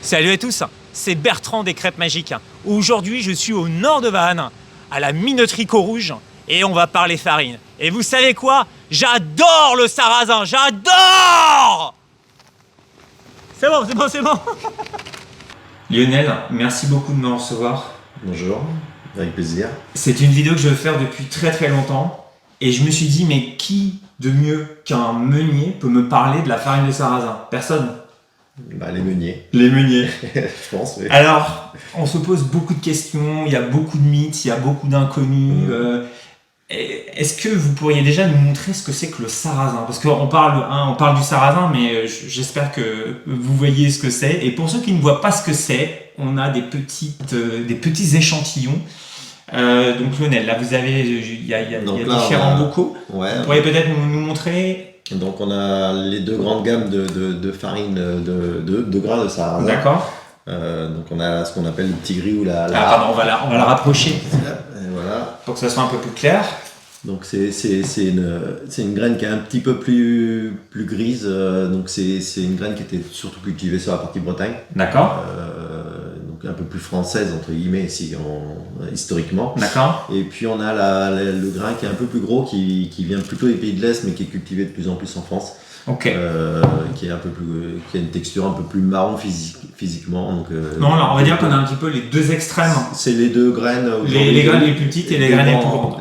Salut à tous, c'est Bertrand des Crêpes Magiques. Aujourd'hui, je suis au nord de Vannes, à la minoterie Caux-Rouge, et on va parler farine. Et vous savez quoi? J'adore le sarrasin, j'adore! C'est bon. Lionel, merci beaucoup de me recevoir. Bonjour, avec plaisir. C'est une vidéo que je veux faire depuis très longtemps, et je me suis dit, mais qui de mieux qu'un meunier peut me parler de la farine de sarrasin? Personne. Les meuniers. Les meuniers. Je pense, oui. Alors, on se pose beaucoup de questions, il y a beaucoup de mythes, il y a beaucoup d'inconnus. Est-ce que vous pourriez déjà nous montrer ce que c'est que le sarrasin? Parce qu'on parle du sarrasin, mais j'espère que vous voyez ce que c'est. Et pour ceux qui ne voient pas ce que c'est, on a des petits échantillons. Donc Lionel, là vous avez, il y a différents bocaux. Ouais. Vous pourriez peut-être nous montrer. Donc on a les deux grandes gammes de farine de grains de sarrasin. D'accord. Donc on a ce qu'on appelle le petit gris ou la pardon, on va la rapprocher. Et voilà. Pour que ça soit un peu plus clair. Donc c'est une graine qui est un petit peu plus grise. Donc c'est une graine qui était surtout cultivée sur la partie Bretagne. D'accord. Donc un peu plus française entre guillemets ici historiquement. D'accord. Et puis on a le grain qui est un peu plus gros, qui vient plutôt des pays de l'Est, mais qui est cultivé de plus en plus en France. Ok. Qui a une texture un peu plus marron physiquement. Donc, non, alors on va dire qu'on a un petit peu les deux extrêmes. C'est les deux graines. Les graines les plus petites et les graines les plus grandes.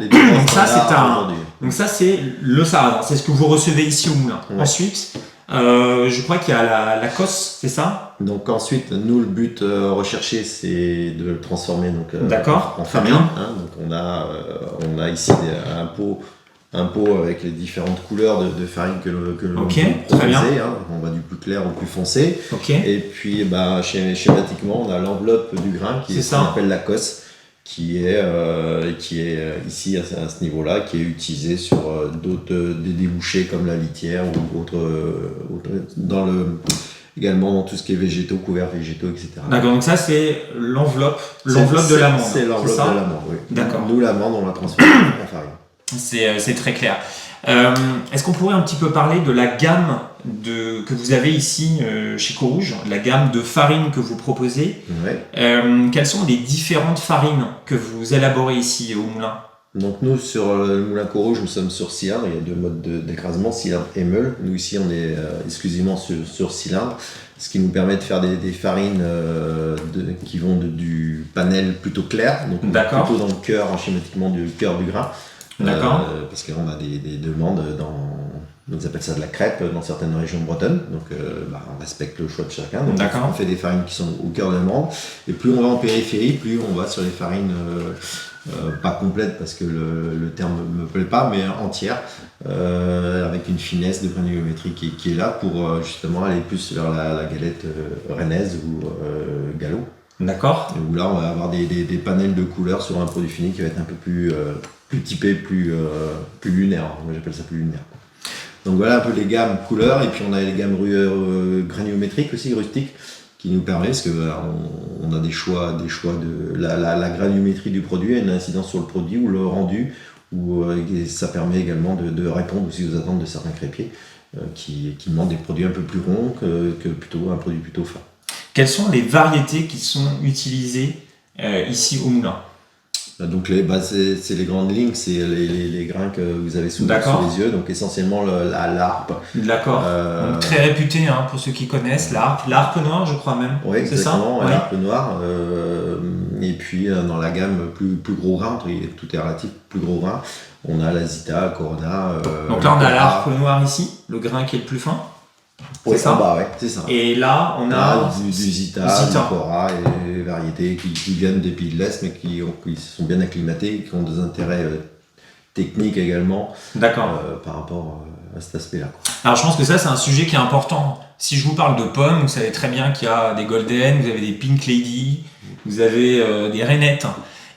Donc ça c'est le sarrasin, c'est ce que vous recevez ici au moulin. Ouais. Ensuite, je crois qu'il y a la cosse, c'est ça? Donc ensuite, nous le but recherché, c'est de le transformer en farine. Donc on a ici un pot avec les différentes couleurs de farine que l'on peut proposer. On va du plus clair au plus foncé. Okay. Et puis schématiquement, on a l'enveloppe du grain qui est ce qu'on appelle la cosse, qui est ici à ce niveau-là, qui est utilisée sur des débouchés comme la litière ou également dans tout ce qui est végétaux, couverts végétaux, etc. D'accord, donc ça c'est l'enveloppe de l'amande. C'est l'enveloppe de l'amande, oui. D'accord. Nous, l'amande, on la transforme en farine. C'est très clair. Est-ce qu'on pourrait un petit peu parler de la gamme que vous avez ici chez Caux-Rouge, la gamme de farines que vous proposez? Ouais. Quelles sont les différentes farines que vous élaborez ici au moulin? Donc nous, sur le moulin Caux-Rouge, nous sommes sur cylindre. Il y a deux modes d'écrasement, cylindre et meule. Nous ici, on est exclusivement sur cylindre, ce qui nous permet de faire des farines qui vont du panel plutôt clair, donc plutôt dans le cœur, schématiquement du cœur du grain. D'accord. Parce qu'on a des demandes ils appellent ça de la crêpe dans certaines régions bretonnes, donc on respecte le choix de chacun. Donc on fait des farines qui sont au cœur de l'amande, et plus on va en périphérie, plus on va sur les farines pas complètes parce que le terme ne me plaît pas, mais entières, avec une finesse de granulométrie qui est là pour justement aller plus vers la galette rennaise ou galop. D'accord. Où là on va avoir des panels de couleurs sur un produit fini qui va être un peu plus typé, plus lunaire. Moi j'appelle ça plus lunaire. Donc voilà un peu les gammes couleurs, et puis on a les gammes granulométriques aussi, rustiques, qui nous permet, parce que on a des choix de la granulométrie du produit a une incidence sur le produit ou le rendu, et ça permet également de répondre aussi aux attentes de certains crêpiers qui demandent des produits un peu plus ronds que plutôt un produit plutôt fin. Quelles sont les variétés qui sont utilisées ici au moulin? Donc c'est les grandes lignes, c'est les grains que vous avez sous les yeux, donc essentiellement l'harpe. D'accord. Très réputé pour ceux qui connaissent, l'harpe noire, je crois même. Oui, exactement, l'harpe noire. Et puis dans la gamme plus gros grain, tout est relatif, plus gros grain, on a la Zita, Corona. Donc là on a l'harpe noire ici, le grain qui est le plus fin. Oui, c'est ça. Et là, on a du Zita, du Cora, et des variétés qui viennent des pays de l'Est, mais qui sont bien acclimatées, qui ont des intérêts techniques également par rapport à cet aspect-là. Alors, je pense que ça, c'est un sujet qui est important. Si je vous parle de pommes, vous savez très bien qu'il y a des Golden, vous avez des Pink Lady, vous avez des Rainettes.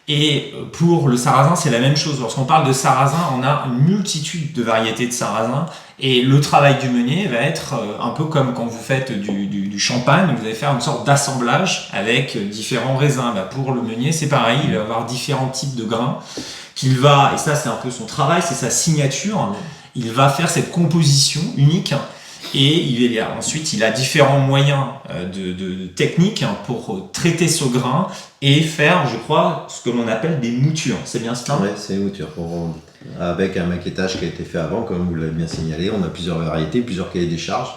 Et pour le sarrasin, c'est la même chose. Lorsqu'on parle de sarrasin, on a une multitude de variétés de sarrasin. Et le travail du meunier va être un peu comme quand vous faites du champagne, vous allez faire une sorte d'assemblage avec différents raisins. Pour le meunier, c'est pareil, il va avoir différents types de grains et ça c'est un peu son travail, c'est sa signature, il va faire cette composition unique Et ensuite, il a différents moyens de techniques pour traiter ce grain et faire, je crois, ce que l'on appelle des moutures. C'est bien cela? Oui, c'est une mouture. Avec un maquettage qui a été fait avant, comme vous l'avez bien signalé, on a plusieurs variétés, plusieurs cahiers des charges,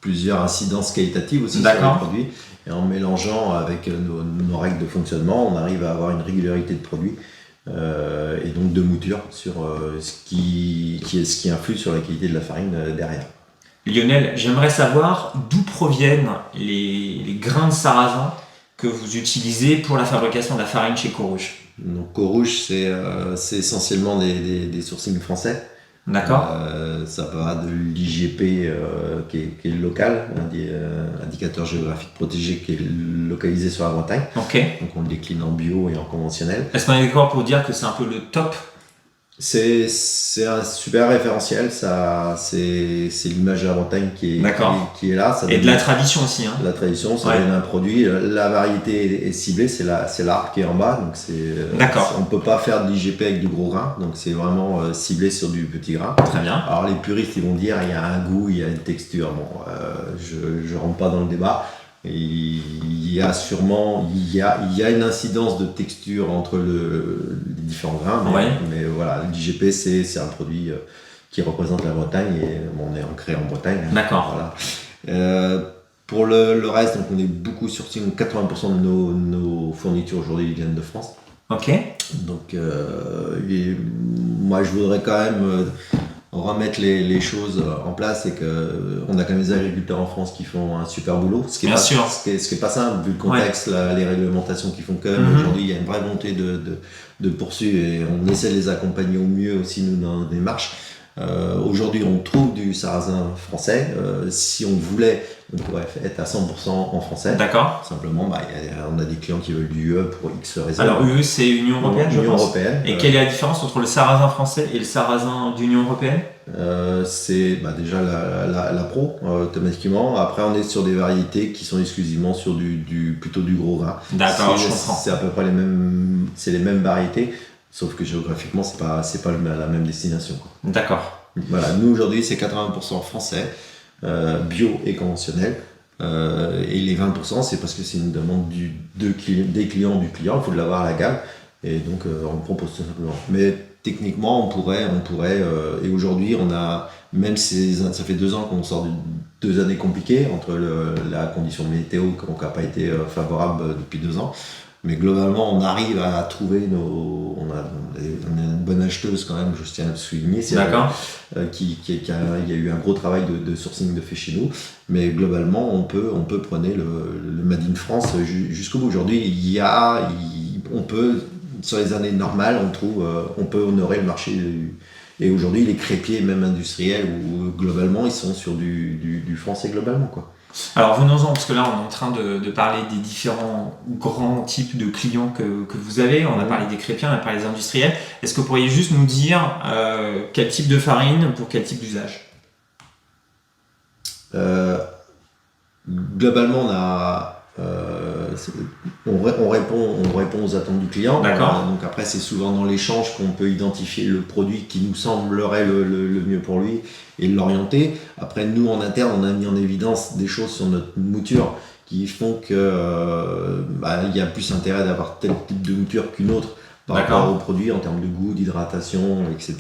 plusieurs incidences qualitatives aussi sur les produits. Et en mélangeant avec nos règles de fonctionnement, on arrive à avoir une régularité de produit et donc de mouture sur ce qui influe sur la qualité de la farine derrière. Lionel, j'aimerais savoir d'où proviennent les grains de sarrasin que vous utilisez pour la fabrication de la farine chez Corouge. Donc Corouge, c'est essentiellement des sourcings français. D'accord. Ça va de l'IGP qui est local, indicateur géographique protégé qui est localisé sur la Bretagne. Ok. Donc on le décline en bio et en conventionnel. Est-ce qu'on est d'accord pour dire que c'est un peu le top? C'est un super référentiel, c'est l'image de la Bretagne qui est là. Ça et de la tradition aussi. Hein. La tradition, ça donne un produit. La variété est ciblée, c'est l'arbre qui est en bas. Donc on ne peut pas faire de l'IGP avec du gros grain, donc c'est vraiment ciblé sur du petit grain. Très bien. Alors les puristes ils vont dire il y a un goût, il y a une texture. Bon, je ne rentre pas dans le débat. Il y a une incidence de texture entre les différents grains, mais voilà, l'IGP c'est un produit qui représente la Bretagne et on est ancré en Bretagne. D'accord. Voilà. Pour le reste, donc on est beaucoup sourcing, 80% de nos fournitures aujourd'hui viennent de France. Ok. Donc moi je voudrais quand même remettre les choses en place et qu'on a quand même des agriculteurs en France qui font un super boulot. Ce qui est pas simple vu le contexte, les réglementations qui font que aujourd'hui il y a une vraie volonté de poursuivre et on essaie de les accompagner au mieux aussi nous dans nos démarches. Aujourd'hui on trouve du sarrasin français. Si on voulait, on pourrait être à 100% en français. D'accord. Simplement, on a des clients qui veulent du UE pour X raisons. Alors UE c'est Union Européenne, je pense. Européenne. Et quelle est la différence entre le sarrasin français et le sarrasin d'Union Européenne? C'est déjà la pro automatiquement. Après on est sur des variétés qui sont exclusivement sur plutôt du gros grain. D'accord, je comprends. C'est à peu près les mêmes variétés, sauf que géographiquement c'est pas la même destination, quoi. D'accord. Voilà, nous aujourd'hui c'est 80% français, bio et conventionnel. Et les 20% c'est parce que c'est une demande des clients du client, il faut de l'avoir à la gamme et donc on propose tout simplement. Mais techniquement on pourrait et aujourd'hui on a, même si ça fait 2 ans qu'on sort de 2 années compliquées entre la condition météo qui n'a pas été favorable depuis 2 ans, mais globalement on arrive à trouver on a une bonne acheteuse quand même, je tiens à le souligner. D'accord. Il y a eu un gros travail de sourcing de fait chez nous, mais globalement on peut prôner le Made in France jusqu'au bout. Aujourd'hui on peut, sur les années normales, on peut honorer le marché et aujourd'hui les crépiers même industriels où globalement ils sont sur du français globalement, quoi. Alors venons-en, parce que là on est en train de parler des différents grands types de clients que vous avez. On a parlé des crépiers, on a parlé des industriels. Est-ce que vous pourriez juste nous dire quel type de farine pour quel type d'usage? Globalement on répond aux attentes du client. D'accord. Donc après c'est souvent dans l'échange qu'on peut identifier le produit qui nous semblerait le mieux pour lui et l'orienter. Après nous en interne on a mis en évidence des choses sur notre mouture qui font que il y a plus intérêt d'avoir tel type de mouture qu'une autre par rapport au produit en termes de goût, d'hydratation, etc.,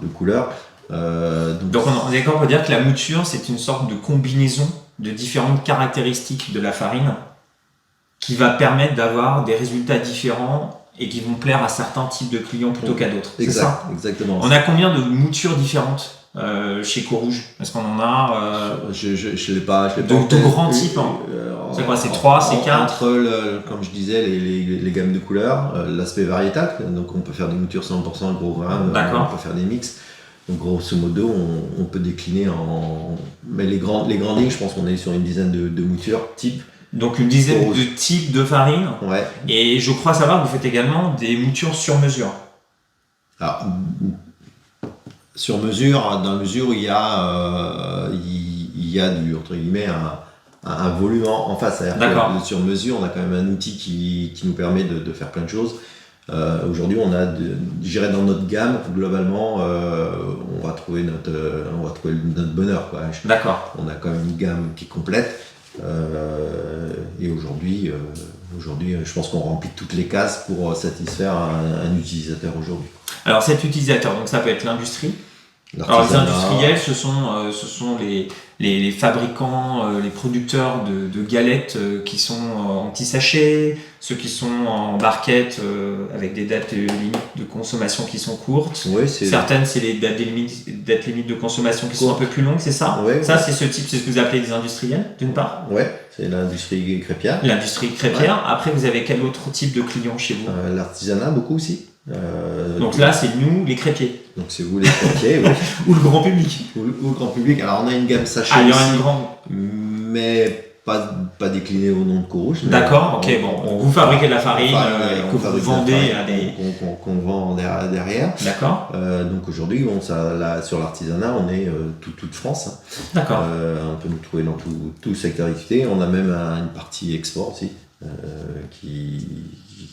de couleur. Donc on est d'accord pour dire que la mouture c'est une sorte de combinaison de différentes caractéristiques de la farine qui va permettre d'avoir des résultats différents et qui vont plaire à certains types de clients plutôt qu'à d'autres. C'est ça? Exactement. On a combien de moutures différentes chez Corouge? Est-ce qu'on en a je l'ai pas de grands types, hein. C'est quoi? C'est 3, c'est 4? Entre, comme je disais, les gammes de couleurs, l'aspect variétal, donc on peut faire des moutures 100% gros grain, on peut faire des mix. Donc grosso modo, on peut décliner mais les grandes lignes, je pense qu'on est sur une dizaine de moutures type. Donc une dizaine de types de farine. Ouais. Et je crois savoir que vous faites également des moutures sur mesure. Alors, sur mesure, dans la mesure où il y a du, entre guillemets, un volume en face. C'est-à-dire que sur mesure, on a quand même un outil qui nous permet de faire plein de choses. Aujourd'hui, je dirais dans notre gamme, globalement, on va trouver notre bonheur, quoi. D'accord. On a quand même une gamme qui est complète. Et aujourd'hui, je pense qu'on remplit toutes les cases pour satisfaire un utilisateur aujourd'hui. Alors cet utilisateur, donc ça peut être l'industrie. Alors les industriels, ce sont les fabricants, les producteurs de galettes qui sont en petits sachets, ceux qui sont en barquettes avec des dates limites de consommation qui sont courtes. Ouais, certaines, c'est les dates limites de consommation qui sont un peu plus longues, c'est ça? Ouais, ça, c'est ce que vous appelez des industriels, d'une part? Ouais, c'est l'industrie crêpière. L'industrie crêpière. Ouais. Après, vous avez quel autre type de client chez vous? L'artisanat, beaucoup aussi. Donc là, c'est nous, les crêpiers. Donc c'est vous les crêpiers, oui. Ou le grand public. Ou le grand public. Alors on a une gamme sachet il y aura aussi, une grande... mais pas déclinée au nom de Courrouche. D'accord, ok, vous fabriquez de la farine que vous vendez à des... Qu'on vend derrière. D'accord. Donc aujourd'hui, sur l'artisanat, on est toute France. Hein. D'accord. On peut nous trouver dans tout le secteur d'activité. On a même une partie export aussi.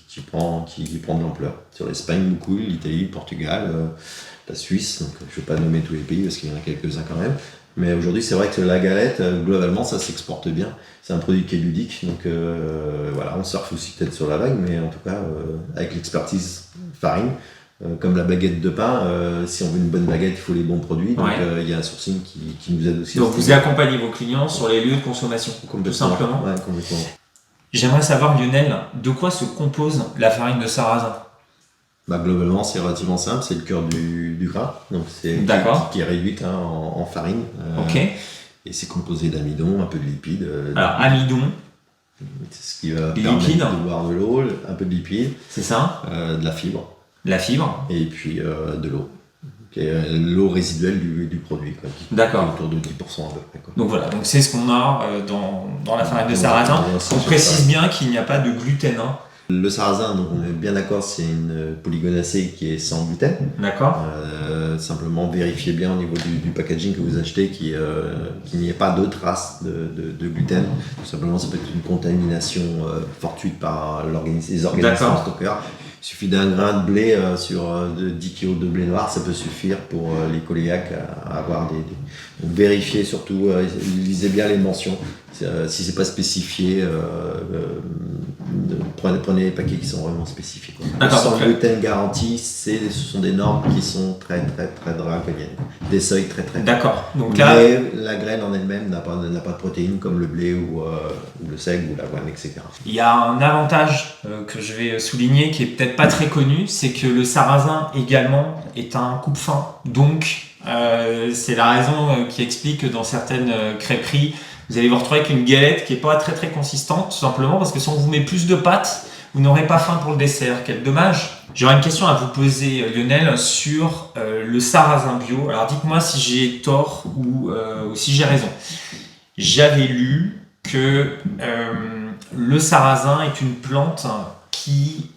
Qui prend de l'ampleur. Sur l'Espagne, beaucoup, l'Italie, le Portugal, la Suisse. Donc, je ne vais pas nommer tous les pays parce qu'il y en a quelques-uns quand même. Mais aujourd'hui, c'est vrai que la galette, globalement, ça s'exporte bien. C'est un produit qui est ludique. Donc voilà, on surfe aussi peut-être sur la vague, mais en tout cas, avec l'expertise farine, comme la baguette de pain, si on veut une bonne baguette, il faut les bons produits. Donc il y a un sourcing qui nous aide aussi. Donc vous accompagnez vos clients sur les lieux de consommation, tout simplement. Ouais, complètement. J'aimerais savoir, Lionel, de quoi se compose la farine de sarrasin? Globalement, c'est relativement simple, c'est le cœur du grain, donc c'est qui est réduite en farine. Ok. Et c'est composé d'amidon, un peu de lipides. Alors, amidon. C'est ce qui va permettre de boire de l'eau, un peu de lipides. C'est ça. De la fibre. De la fibre. Et puis de l'eau. L'eau résiduelle du produit, quoi, qui est autour de 10% à peu près. Quoi. Donc voilà, donc c'est ce qu'on a dans la farine de sarrasin. On précise bien qu'il n'y a pas de gluten. Hein. Le sarrasin, donc on est bien d'accord, c'est une polygonacée qui est sans gluten. D'accord. Simplement vérifiez bien au niveau du packaging que vous achetez qu'il n'y ait pas de traces de gluten. Tout simplement, ça peut être une contamination fortuite par les organismes stockeurs. Il suffit d'un grain de blé sur 10 kg de blé noir, ça peut suffire pour les coléaques à avoir des... Donc vérifiez surtout, lisez bien les mentions. Si c'est pas spécifié, prenez les paquets qui sont vraiment spécifiques. Sans gluten garanti, ce sont des normes qui sont très très très draconiennes, des seuils très très. D'accord. Donc là, mais la graine en elle-même n'a pas de protéines comme le blé ou le seigle ou l'avoine, etc. Il y a un avantage que je vais souligner qui est peut-être pas très connu, c'est que le sarrasin également est un coupe-faim. Donc c'est la raison qui explique que dans certaines crêperies, vous allez vous retrouver avec une galette qui n'est pas très très consistante, tout simplement parce que si on vous met plus de pâtes, vous n'aurez pas faim pour le dessert. Quel dommage. J'aurais une question à vous poser, Lionel, sur le sarrasin bio. Alors dites-moi si j'ai tort ou si j'ai raison. J'avais lu que le sarrasin est une plante qui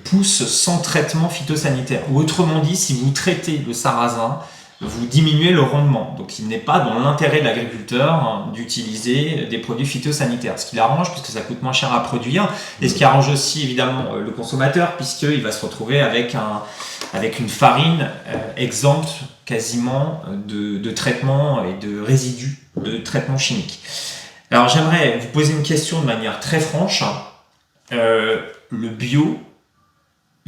pousse sans traitement phytosanitaire. Ou autrement dit, si vous traitez le sarrasin, vous diminuez le rendement. Donc il n'est pas dans l'intérêt de l'agriculteur d'utiliser des produits phytosanitaires. Ce qui l'arrange puisque ça coûte moins cher à produire et ce qui arrange aussi évidemment le consommateur puisqu'il va se retrouver avec une farine exempte quasiment de traitement et de résidus de traitement chimique. Alors j'aimerais vous poser une question de manière très franche. Le bio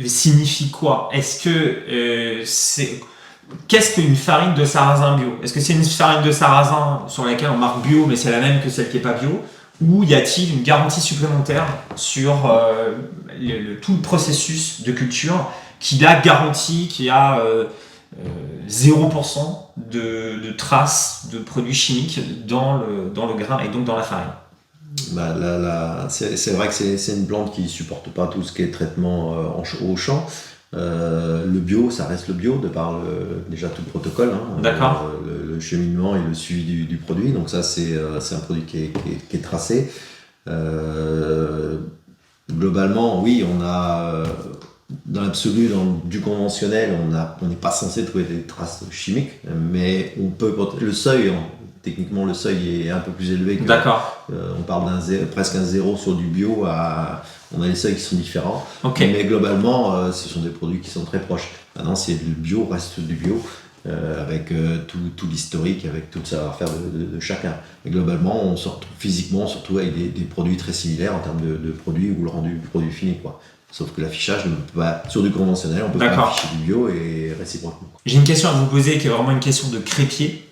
signifie quoi? Est-ce que Qu'est-ce qu'une farine de sarrasin bio? Est-ce que c'est une farine de sarrasin sur laquelle on marque bio, mais c'est la même que celle qui n'est pas bio? Ou y a-t-il une garantie supplémentaire sur tout le processus de culture qui la garantit qu'il y a 0% de traces de produits chimiques dans le grain et donc dans la farine? C'est vrai que c'est une plante qui ne supporte pas tout ce qui est traitement au champ. Le bio, ça reste le bio de par déjà tout le protocole, hein, d'accord. Le cheminement et le suivi du produit. Donc ça, c'est un produit qui est tracé. Globalement, oui, on a dans l'absolu, du conventionnel, on n'est pas censé trouver des traces chimiques, mais on peut le seuil techniquement le seuil est un peu plus élevé. D'accord. On parle presque un zéro sur du bio, on a les seuils qui sont différents. Okay. Mais globalement, ce sont des produits qui sont très proches. Maintenant, c'est du bio, reste du bio. Avec tout l'historique, avec tout le savoir-faire de chacun. Et globalement, on se retrouve physiquement, on se retrouve avec des produits très similaires en termes de produits ou le rendu du produit fini, quoi. Sauf que l'affichage, sur du conventionnel, on peut pas afficher du bio et réciproquement. J'ai une question à vous poser qui est vraiment une question de crépier.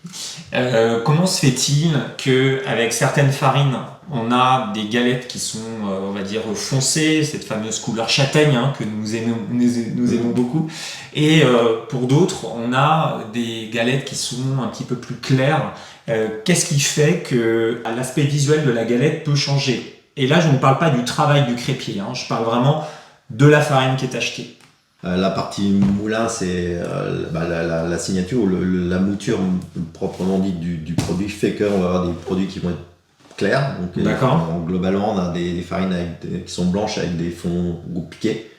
Comment se fait-il qu'avec certaines farines, on a des galettes qui sont, on va dire, foncées, cette fameuse couleur châtaigne que nous aimons beaucoup, et pour d'autres, on a des galettes qui sont un petit peu plus claires. Qu'est-ce qui fait que l'aspect visuel de la galette peut changer? Et là, je ne parle pas du travail du crépier, je parle vraiment de la farine qui est achetée. La partie moulin, c'est la signature, la mouture proprement dite du produit fait qu'on va avoir des produits qui vont être clairs. Donc, globalement, on a des farines qui sont blanches avec des fonds piqués.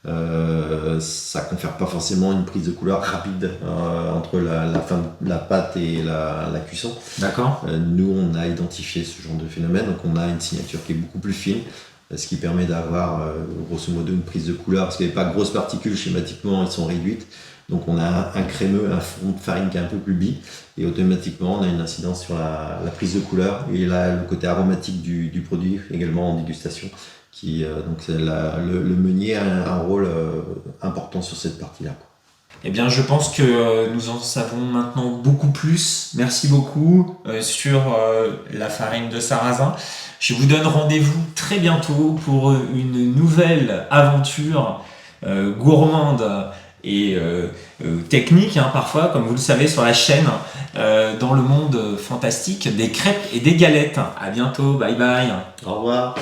Ça confère pas forcément une prise de couleur rapide entre la fin de la pâte et la cuisson. D'accord. Nous, on a identifié ce genre de phénomène, donc on a une signature qui est beaucoup plus fine, ce qui permet d'avoir grosso modo une prise de couleur, parce qu'il n'y a pas de grosses particules, schématiquement elles sont réduites, donc on a un crémeux, un fond de farine qui est un peu plus bi, et automatiquement on a une incidence sur la prise de couleur, et là le côté aromatique du produit également en dégustation, donc le meunier a un rôle important sur cette partie-là. Eh bien, je pense que nous en savons maintenant beaucoup plus. Merci beaucoup sur la farine de sarrasin. Je vous donne rendez-vous très bientôt pour une nouvelle aventure gourmande et technique, parfois, comme vous le savez, sur la chaîne, dans le monde fantastique des crêpes et des galettes. À bientôt, bye bye. Au revoir.